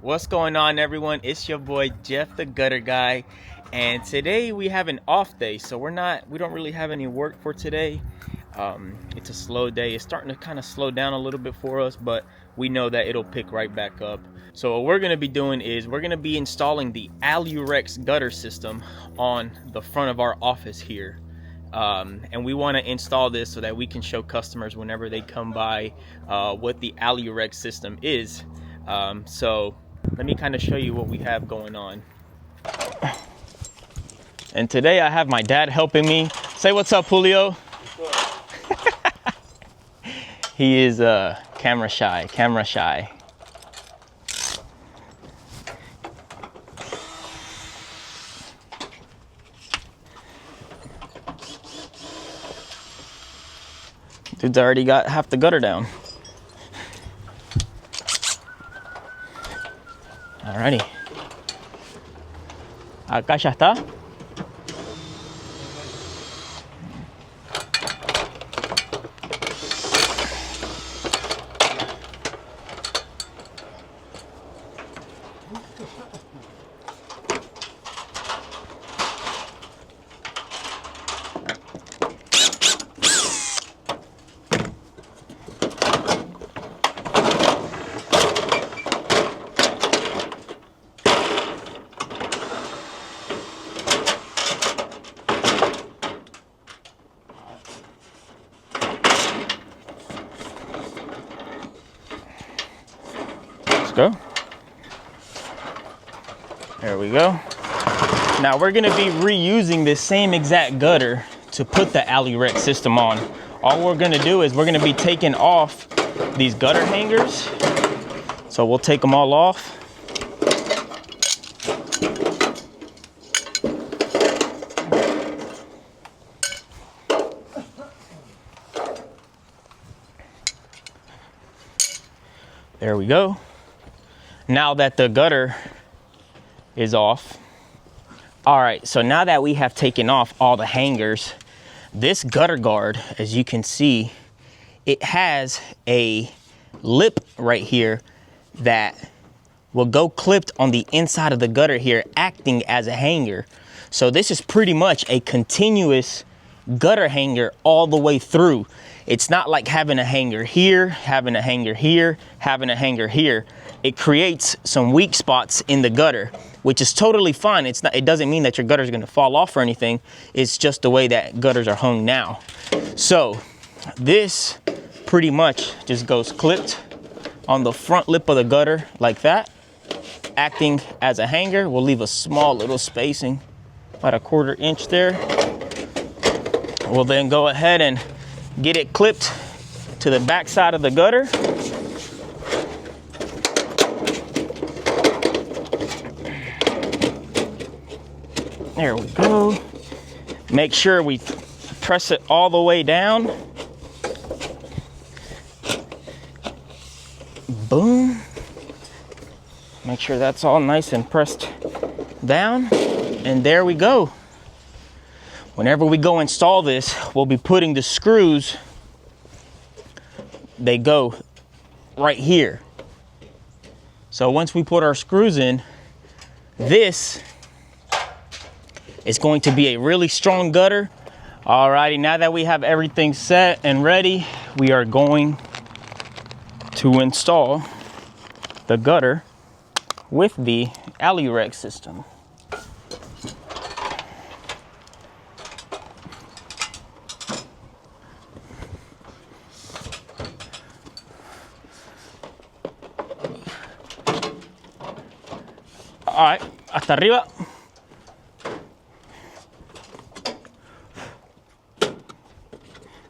What's going on, everyone? It's your boy Jeff the Gutter Guy, and today we have an off day, so we don't really have any work for today. It's a slow day. It's starting to kind of slow down a little bit for us, but we know that it'll pick right back up. So what we're going to be doing is we're going to be installing the Alu-Rex gutter system on the front of our office here. And we want to install this so that we can show customers whenever they come by what the Alu-Rex system is. So let me kind of show you what we have going on. And today I have my dad helping me. Say what's up, Julio. He is camera shy. Dude's already got half the gutter down. Alrighty. Acá ya está. Go. There we go. Now we're gonna be reusing this same exact gutter to put the Alu-Rex system on. All we're gonna do is we're gonna be taking off these gutter hangers. So we'll take them all off. There we go. Now that the gutter is off. All right, so now that we have taken off all the hangers, this gutter guard, as you can see, it has a lip right here that will go clipped on the inside of the gutter here, acting as a hanger. So this is pretty much a continuous gutter hanger all the way through. It's not like having a hanger here, having a hanger here, having a hanger here. It creates some weak spots in the gutter, which is totally fine. It doesn't mean that your gutter is going to fall off or anything. It's just the way that gutters are hung now. So this pretty much just goes clipped on the front lip of the gutter like that, acting as a hanger. We'll leave a small little spacing, about a 1/4 inch there. We'll then go ahead and get it clipped to the back side of the gutter. There we go. Make sure we press it all the way down. Boom. Make sure that's all nice and pressed down. And there we go. Whenever we go install this, we'll be putting the screws, they go right here. So once we put our screws in, this is going to be a really strong gutter. Alrighty, now that we have everything set and ready, we are going to install the gutter with the Alu-Rex system. All right, hasta arriba.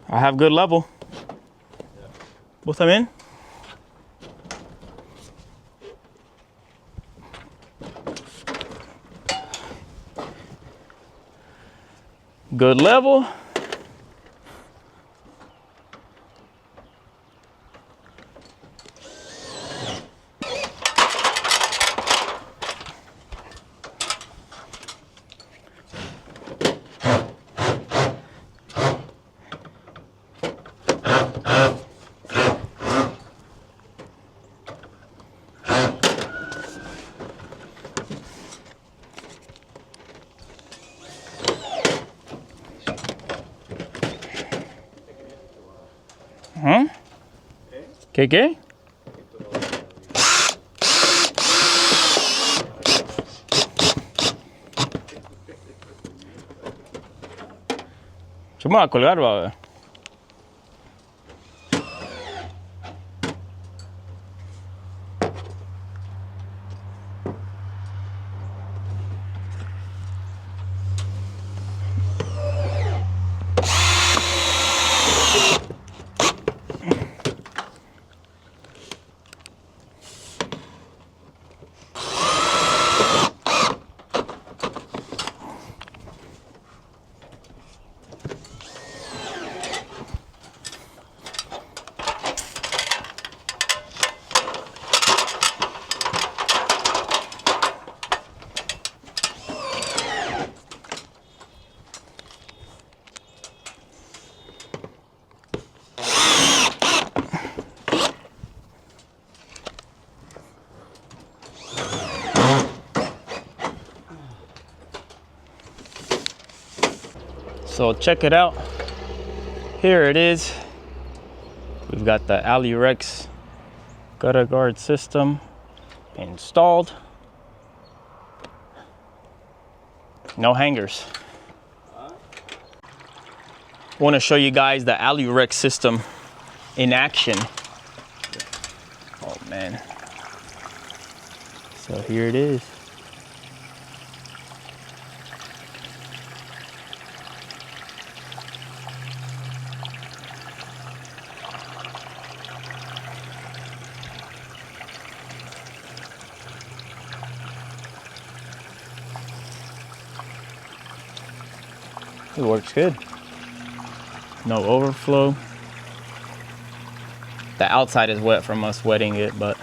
I have good level. ¿Vos también? Good level. ¿Qué? Yo me voy a colgar, va a ver. So check it out. Here it is. We've got the Alu-Rex gutter guard system installed. No hangers. Want to show you guys the Alu-Rex system in action. Oh man. So here it is. It works good. No overflow. The outside is wet from us wetting it, but